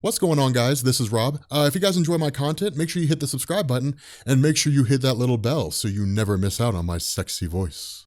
What's going on, guys? This is Rob. If you guys enjoy my content, make sure you hit the subscribe button and make sure you hit that little bell so you never miss out on my sexy voice.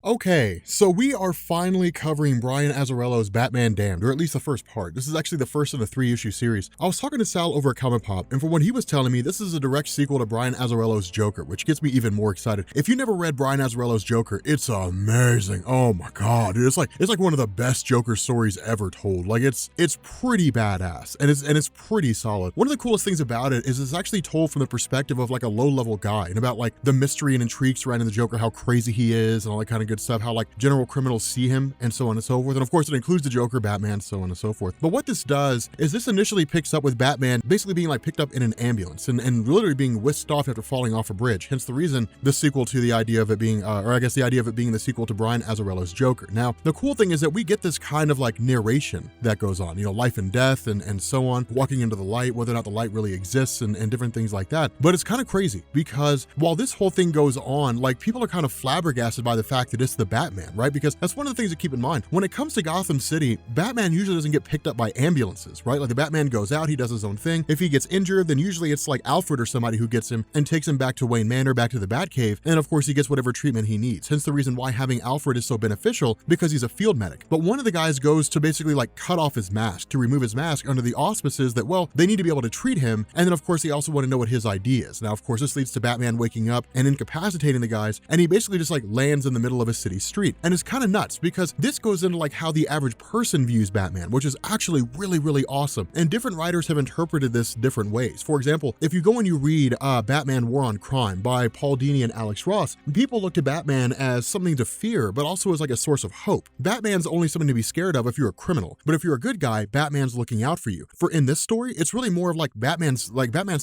Okay, so we are finally covering Brian Azzarello's Batman Damned, or at least the first part. This is actually the first of the 3-issue series. I was talking to Sal over at Comic Pop, and from what he was telling me, this is a direct sequel to Brian Azzarello's Joker, which gets me even more excited. If you never read Brian Azzarello's Joker, it's amazing. Oh my god, dude, it's like one of the best Joker stories ever told. Like it's pretty badass, and it's pretty solid. One of the coolest things about it is it's actually told from the perspective of like a low-level guy, and about like the mystery and intrigue surrounding the Joker, how crazy he is, and all that kind of good stuff, how like general criminals see him, and so on and so forth. And of course it includes the Joker, Batman, so on and so forth. But what this does is this initially picks up with Batman basically being like picked up in an ambulance and literally being whisked off after falling off a bridge. Hence the reason the sequel to the idea of it being, or I guess the idea of it being the sequel to Brian Azzarello's Joker. Now, the cool thing is that we get this kind of like narration that goes on, you know, life and death and so on, walking into the light, whether or not the light really exists and different things like that. But it's kind of crazy because while this whole thing goes on, like people are kind of flabbergasted by the fact that it's the Batman, right? Because that's one of the things to keep in mind. When it comes to Gotham City, Batman usually doesn't get picked up by ambulances, right? Like the Batman goes out, he does his own thing. If he gets injured, then usually it's like Alfred or somebody who gets him and takes him back to Wayne Manor, back to the Batcave. And of course he gets whatever treatment he needs. Hence the reason why having Alfred is so beneficial, because he's a field medic. But one of the guys goes to basically like cut off his mask, to remove his mask under the auspices that, well, they need to be able to treat him. And then of course they also want to know what his ID is. Now, of course, this leads to Batman waking up and incapacitating the guys. And he basically just like lands in the middle of a city street. And it's kind of nuts because this goes into like how the average person views Batman, which is actually really, really awesome. And different writers have interpreted this different ways. For example, if you go and you read Batman War on Crime by Paul Dini and Alex Ross, people look to Batman as something to fear, but also as like a source of hope. Batman's only something to be scared of if you're a criminal, but if you're a good guy, Batman's looking out for you. For in this story, it's really more of like Batman's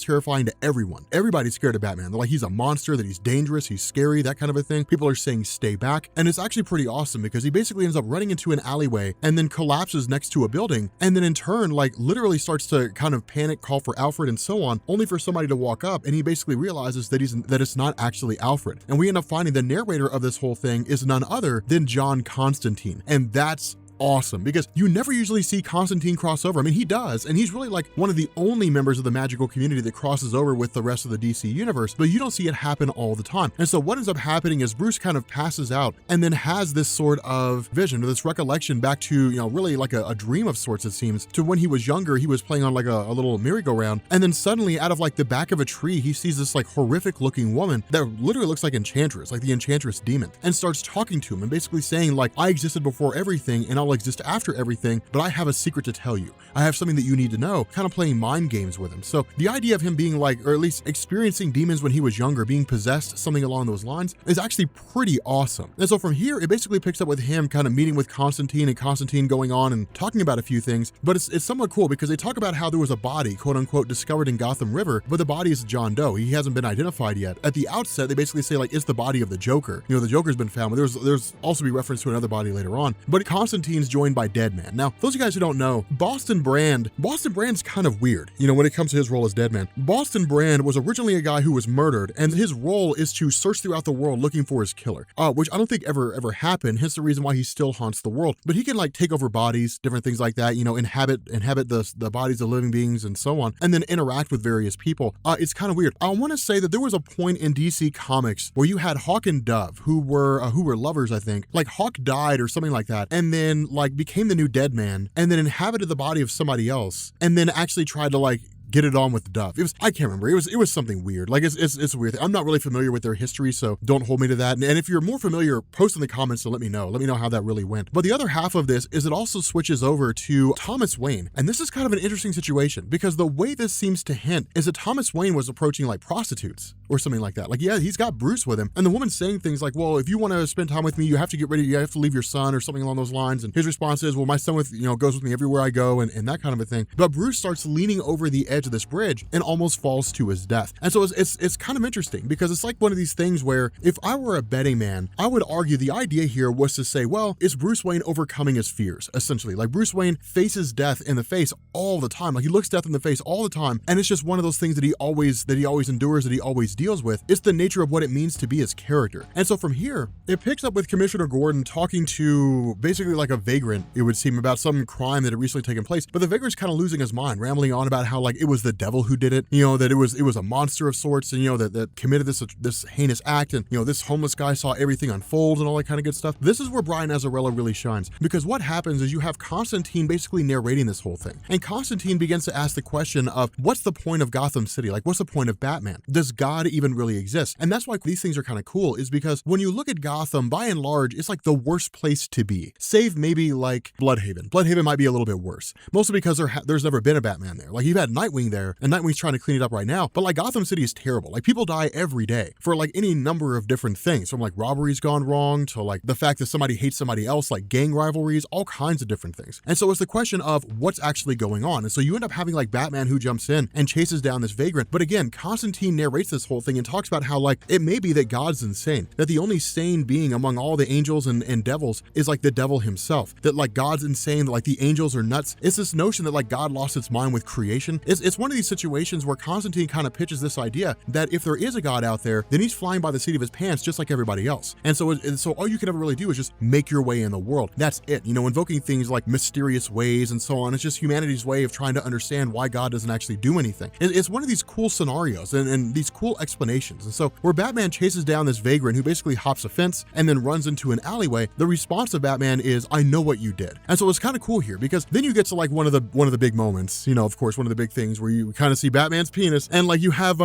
terrifying to everyone. Everybody's scared of Batman. They're like, he's a monster, that he's dangerous, he's scary, that kind of a thing. People are saying stay back. And it's actually pretty awesome because he basically ends up running into an alleyway and then collapses next to a building, and then in turn like literally starts to kind of panic, call for Alfred and so on, only for somebody to walk up, and he basically realizes that it's not actually Alfred. And we end up finding the narrator of this whole thing is none other than John Constantine, and that's awesome because you never usually see Constantine cross over. I mean, he does, and he's really like one of the only members of the magical community that crosses over with the rest of the DC universe, but you don't see it happen all the time. And so what ends up happening is Bruce kind of passes out and then has this sort of vision or this recollection back to, you know, really like a dream of sorts, it seems, to when he was younger. He was playing on like a little merry-go-round, and then suddenly out of like the back of a tree, he sees this like horrific looking woman that literally looks like Enchantress, like the Enchantress demon, and starts talking to him and basically saying like, I existed before everything and I'll exist after everything, but I have a secret to tell you. I have something that you need to know, kind of playing mind games with him. So the idea of him being like, or at least experiencing demons when he was younger, being possessed, something along those lines, is actually pretty awesome. And so from here, it basically picks up with him kind of meeting with Constantine and Constantine going on and talking about a few things, but it's somewhat cool because they talk about how there was a body, quote unquote, discovered in Gotham River, but the body is John Doe. He hasn't been identified yet. At the outset, they basically say like, it's the body of the Joker. You know, the Joker's been found, but there's also be reference to another body later on, but Constantine's joined by Deadman. Now, for those of you guys who don't know, Boston Brand's kind of weird, you know, when it comes to his role as Deadman. Boston Brand was originally a guy who was murdered, and his role is to search throughout the world looking for his killer, which I don't think ever happened, hence the reason why he still haunts the world. But he can like take over bodies, different things like that, you know, inhabit the bodies of living beings and so on, and then interact with various people. It's kind of weird. I want to say that there was a point in DC Comics where you had Hawk and Dove, who were lovers, I think. Like Hawk died or something like that, and then like became the new Deadman, and then inhabited the body of somebody else, and then actually tried to like get it on with Dove. I can't remember. It was something weird. Like it's a weird thing. I'm not really familiar with their history, so don't hold me to that. And if you're more familiar, post in the comments to let me know. Let me know how that really went. But the other half of this is it also switches over to Thomas Wayne. And this is kind of an interesting situation because the way this seems to hint is that Thomas Wayne was approaching like prostitutes or something like that. Like, yeah, he's got Bruce with him. And the woman's saying things like, well, if you want to spend time with me, you have to leave your son or something along those lines. And his response is, well, my son goes with me everywhere I go and that kind of a thing. But Bruce starts leaning over the edge edge of this bridge and almost falls to his death. And so it's kind of interesting because it's like one of these things where if I were a betting man, I would argue the idea here was to say, well, it's Bruce Wayne overcoming his fears, essentially. Like Bruce Wayne faces death in the face all the time. Like he looks death in the face all the time. And it's just one of those things that he always endures, that he always deals with. It's the nature of what it means to be his character. And so from here, it picks up with Commissioner Gordon talking to basically like a vagrant, it would seem, about some crime that had recently taken place. But the vagrant's kind of losing his mind, rambling on about how like it was the devil who did it, that it was a monster of sorts, and that committed this heinous act, and this homeless guy saw everything unfold and all that kind of good stuff. This is where Brian Azzarello really shines, because what happens is you have Constantine basically narrating this whole thing. And Constantine begins to ask the question of what's the point of Gotham City? Like what's the point of Batman? Does God even really exist? And that's why these things are kind of cool, is because when you look at Gotham, by and large, it's like the worst place to be, save maybe like Bloodhaven. Bloodhaven might be a little bit worse, mostly because there's never been a Batman there. Like you've had Nightwing there, and Nightwing's trying to clean it up right now, but like Gotham City is terrible. Like people die every day for like any number of different things, from like robberies gone wrong to like the fact that somebody hates somebody else, like gang rivalries, all kinds of different things. And so it's the question of what's actually going on. And so you end up having like Batman who jumps in and chases down this vagrant. But again, Constantine narrates this whole thing and talks about how like it may be that God's insane, that the only sane being among all the angels and devils is like the devil himself, that like God's insane, that like the angels are nuts. It's this notion that like God lost its mind with creation. It's one of these situations where Constantine kind of pitches this idea that if there is a God out there, then he's flying by the seat of his pants just like everybody else. And so all you can ever really do is just make your way in the world. That's it. Invoking things like mysterious ways and so on. It's just humanity's way of trying to understand why God doesn't actually do anything. It's one of these cool scenarios and these cool explanations. And so where Batman chases down this vagrant who basically hops a fence and then runs into an alleyway, the response of Batman is, I know what you did. And so it's kind of cool here, because then you get to like one of the big moments, of course, one of the big things where you kind of see Batman's penis, and like you have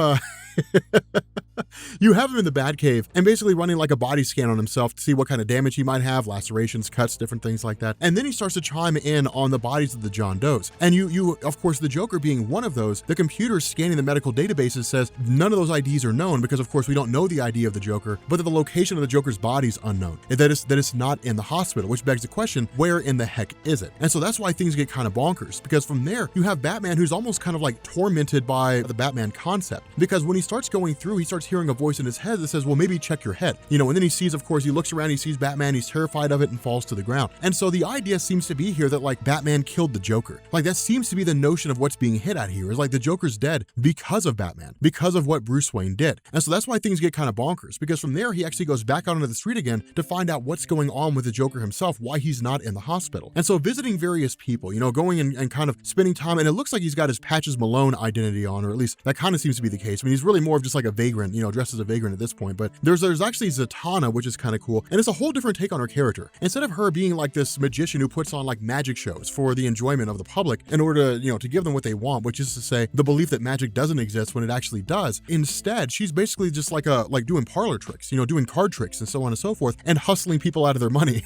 you have him in the Batcave and basically running like a body scan on himself to see what kind of damage he might have, lacerations, cuts, different things like that. And then he starts to chime in on the bodies of the John Does. And you of course, the Joker being one of those, the computer scanning the medical databases says none of those IDs are known, because of course we don't know the ID of the Joker, but that the location of the Joker's body is unknown, and that it's not in the hospital, which begs the question, where in the heck is it? And so that's why things get kind of bonkers, because from there you have Batman who's almost kind of like tormented by the Batman concept, because when he starts going through, he starts hearing a voice in his head that says, well, maybe check your head, and then he sees, of course, he looks around, he sees Batman, he's terrified of it and falls to the ground. And so the idea seems to be here that like Batman killed the Joker. Like that seems to be the notion of what's being hit at here, is like the Joker's dead because of Batman, because of what Bruce Wayne did. And so that's why things get kind of bonkers, because from there he actually goes back out onto the street again to find out what's going on with the Joker himself, why he's not in the hospital. And so visiting various people, going and kind of spending time, and it looks like he's got his Patches Malone identity on, or at least that kind of seems to be the case. I mean, he's really more of just like a vagrant, dressed as a vagrant at this point. But there's actually Zatanna, which is kind of cool, and it's a whole different take on her character. Instead of her being like this magician who puts on like magic shows for the enjoyment of the public in order to, to give them what they want, which is to say the belief that magic doesn't exist when it actually does. Instead, she's basically just like doing parlor tricks, doing card tricks and so on and so forth, and hustling people out of their money.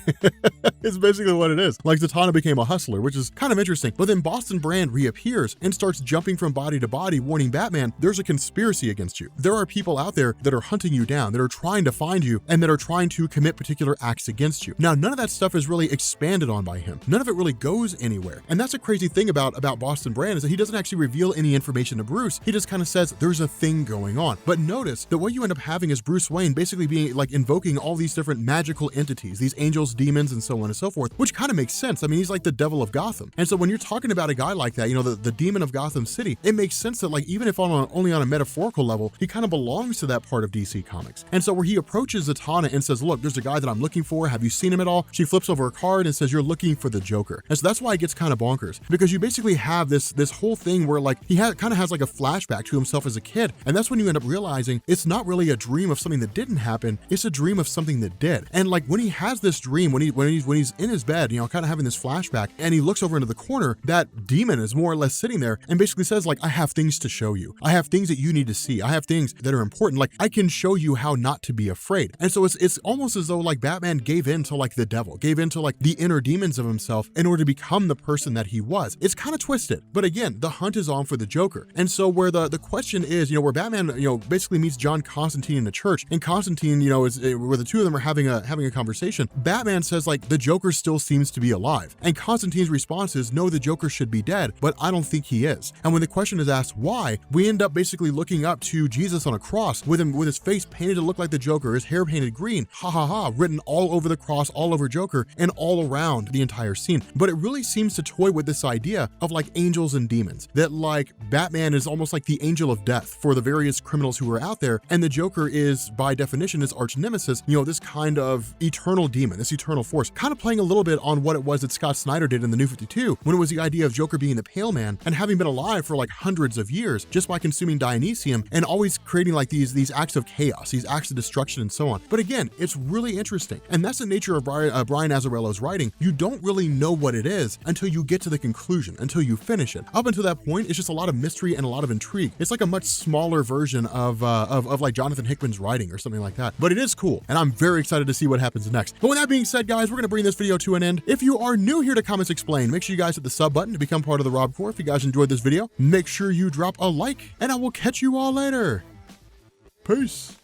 It's basically what it is. Like Zatanna became a hustler, which is kind of interesting. But then Boston Brand reappears and starts jumping from body to body, warning Batman, there's a conspiracy against you. There are people out there that are hunting you down, that are trying to find you, and that are trying to commit particular acts against you. Now, none of that stuff is really expanded on by him. None of it really goes anywhere. And that's a crazy thing about Boston Brand, is that he doesn't actually reveal any information to Bruce. He just kind of says there's a thing going on. But notice that what you end up having is Bruce Wayne basically being like invoking all these different magical entities, these angels, demons, and so on and so forth, which kind of makes sense. I mean, he's like the devil of Gotham. And so when you're talking about a guy like that, the demon of Gotham City, it makes sense that like even if only on a metaphorical level, he kind of belongs to that part of DC Comics. And so where he approaches Zatanna and says, look, there's a guy that I'm looking for. Have you seen him at all? She flips over a card and says, you're looking for the Joker. And so that's why it gets kind of bonkers, because you basically have this whole thing where like he kind of has like a flashback to himself as a kid. And that's when you end up realizing it's not really a dream of something that didn't happen. It's a dream of something that did. And like when he has this dream, when he's in his bed, kind of having this flashback, and he looks over into the corner, that demon is more or less sitting there and basically says like, I have things to show you. I have things that you need to see. I have things that are important important. Like, I can show you how not to be afraid. And so it's almost as though like Batman gave in to like the devil, gave in to like the inner demons of himself in order to become the person that he was. It's kind of twisted, but again, the hunt is on for the Joker. And so where the question is, where Batman, basically meets John Constantine in the church, and Constantine, is where the two of them are having a conversation. Batman says like, the Joker still seems to be alive. And Constantine's response is, no, the Joker should be dead, but I don't think he is. And when the question is asked why, we end up basically looking up to Jesus on a cross with his face painted to look like the Joker, his hair painted green, ha ha ha, written all over the cross, all over Joker, and all around the entire scene. But it really seems to toy with this idea of like angels and demons, that like Batman is almost like the angel of death for the various criminals who are out there, and the Joker is by definition his arch nemesis, this kind of eternal demon, this eternal force, kind of playing a little bit on what it was that Scott Snyder did in the New 52, when it was the idea of Joker being the Pale Man and having been alive for like hundreds of years just by consuming Dionysium and always creating like these acts of chaos, these acts of destruction and so on. But again, it's really interesting. And that's the nature of Brian Azzarello's writing. You don't really know what it is until you get to the conclusion, until you finish it. Up until that point, it's just a lot of mystery and a lot of intrigue. It's like a much smaller version of like Jonathan Hickman's writing or something like that. But it is cool, and I'm very excited to see what happens next. But with that being said, guys, we're gonna bring this video to an end. If you are new here to Comics Explained, make sure you guys hit the sub button to become part of the Rob Corps. If you guys enjoyed this video, make sure you drop a like, and I will catch you all later. Peace.